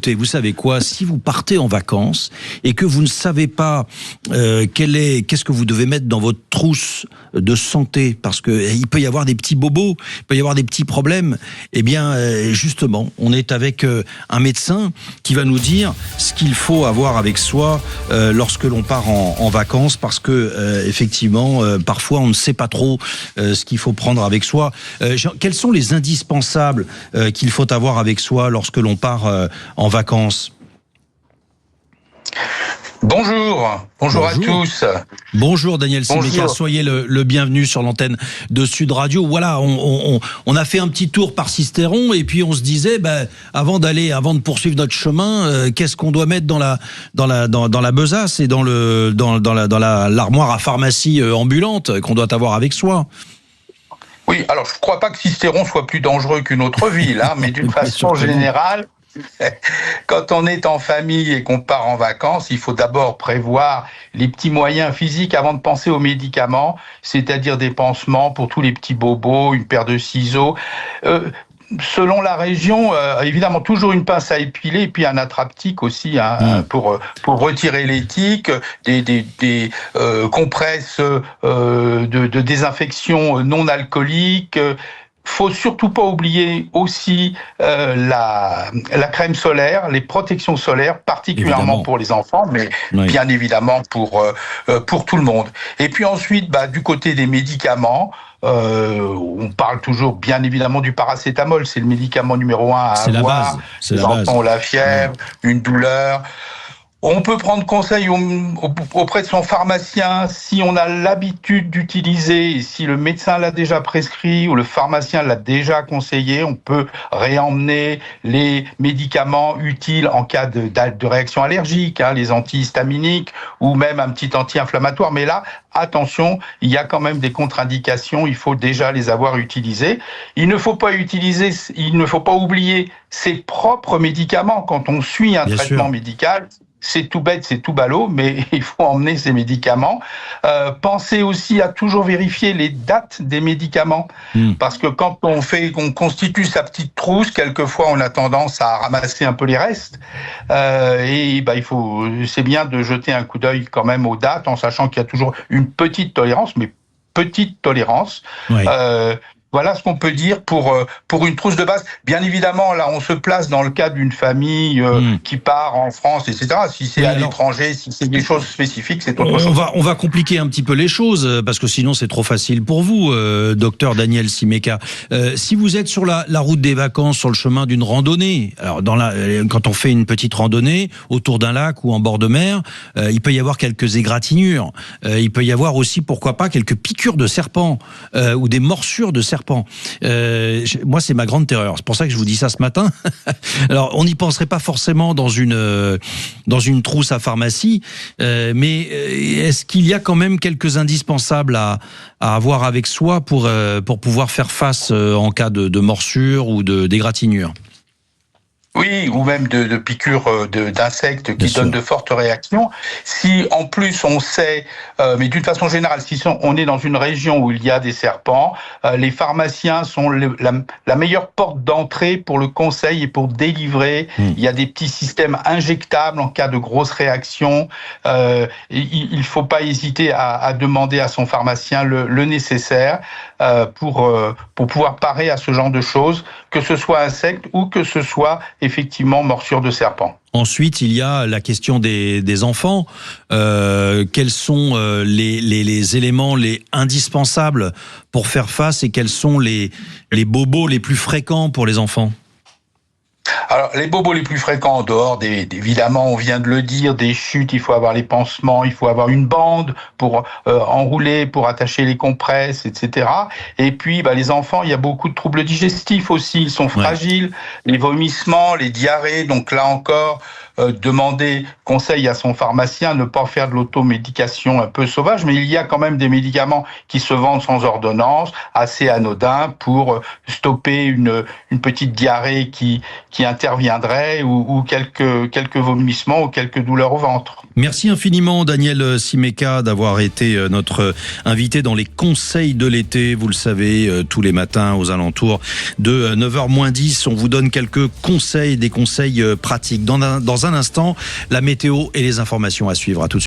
écoutez, vous savez quoi, si vous partez en vacances et que vous ne savez pas qu'est-ce que vous devez mettre dans votre trousse de santé, parce que il peut y avoir des petits bobos, il peut y avoir des petits problèmes, eh bien justement, on est avec un médecin qui va nous dire ce qu'il faut avoir avec soi lorsque l'on part en vacances, parce que effectivement, parfois on ne sait pas trop ce qu'il faut prendre avec soi. Quels sont les indispensables qu'il faut avoir avec soi lorsque l'on part en vacances? Bonjour à tous. Bonjour Daniel Simeka, soyez le bienvenu sur l'antenne de Sud Radio. Voilà, on a fait un petit tour par Sisteron et puis on se disait, avant de poursuivre notre chemin, qu'est-ce qu'on doit mettre dans la besace et dans l'armoire à pharmacie ambulante qu'on doit avoir avec soi? Oui, alors je ne crois pas que Sisteron soit plus dangereux qu'une autre ville, mais d'une façon générale, quand on est en famille et qu'on part en vacances, il faut d'abord prévoir les petits moyens physiques avant de penser aux médicaments, c'est-à-dire des pansements pour tous les petits bobos, une paire de ciseaux. Selon la région, évidemment, toujours une pince à épiler et puis un attrape-tique aussi pour retirer les tiques, des compresses de désinfection non alcooliques. Faut surtout pas oublier aussi la crème solaire, les protections solaires, particulièrement pour les enfants, mais bien évidemment pour tout le monde. Et puis ensuite, du côté des médicaments, on parle toujours bien évidemment du paracétamol, c'est le médicament numéro 1 à avoir. Les enfants ont la fièvre, une douleur. On peut prendre conseil auprès de son pharmacien si on a l'habitude d'utiliser, si le médecin l'a déjà prescrit ou le pharmacien l'a déjà conseillé, on peut réemmener les médicaments utiles en cas de réaction allergique, les antihistaminiques ou même un petit anti-inflammatoire. Mais là, attention, il y a quand même des contre-indications, il faut déjà les avoir utilisés. Il ne faut pas oublier ses propres médicaments quand on suit un traitement médical. C'est tout bête, c'est tout ballot, mais il faut emmener ces médicaments. Pensez aussi à toujours vérifier les dates des médicaments, parce que quand on constitue sa petite trousse, quelquefois on a tendance à ramasser un peu les restes. C'est bien de jeter un coup d'œil quand même aux dates, en sachant qu'il y a toujours une petite tolérance, mais petite tolérance. Oui. Voilà ce qu'on peut dire pour une trousse de base. Bien évidemment, là, on se place dans le cadre d'une famille qui part en France, etc. Si c'est à l'étranger, si c'est des choses spécifiques, c'est autre chose. On va compliquer un petit peu les choses, parce que sinon c'est trop facile pour vous, docteur Daniel Simeka. Si vous êtes sur la route des vacances, sur le chemin d'une randonnée, alors quand on fait une petite randonnée autour d'un lac ou en bord de mer, il peut y avoir quelques égratignures. Il peut y avoir aussi, pourquoi pas, quelques piqûres de serpents ou des morsures de serpents. Moi, c'est ma grande terreur. C'est pour ça que je vous dis ça ce matin. Alors, on n'y penserait pas forcément dans une trousse à pharmacie, mais est-ce qu'il y a quand même quelques indispensables à avoir avec soi pour pouvoir faire face en cas de morsure ou d'égratignure? Oui, ou même de piqûres d'insectes qui donnent de fortes réactions. Si en plus on sait, mais d'une façon générale, si on est dans une région où il y a des serpents, les pharmaciens sont la meilleure porte d'entrée pour le conseil et pour délivrer. Il y a des petits systèmes injectables en cas de grosses réactions. Il faut pas hésiter à demander à son pharmacien le nécessaire pour pouvoir parer à ce genre de choses, que ce soit insectes ou que ce soit effectivement morsure de serpent. Ensuite, il y a la question des enfants. Quels sont les éléments indispensables pour faire face, et quels sont les bobos les plus fréquents pour les enfants? Alors, les bobos les plus fréquents en dehors évidemment, on vient de le dire, des chutes, il faut avoir les pansements, il faut avoir une bande pour enrouler, pour attacher les compresses, etc. Et puis, les enfants, il y a beaucoup de troubles digestifs aussi, ils sont fragiles, les vomissements, les diarrhées, donc là encore, demander conseil à son pharmacien, ne pas faire de l'automédication un peu sauvage, mais il y a quand même des médicaments qui se vendent sans ordonnance, assez anodins, pour stopper une petite diarrhée qui qui interviendraient ou quelques vomissements ou quelques douleurs au ventre. Merci infiniment Daniel Simeka d'avoir été notre invité dans les conseils de l'été. Vous le savez, tous les matins aux alentours de 9h moins 10, on vous donne quelques conseils, des conseils pratiques. Dans un instant, la météo et les informations à suivre. À tout de suite.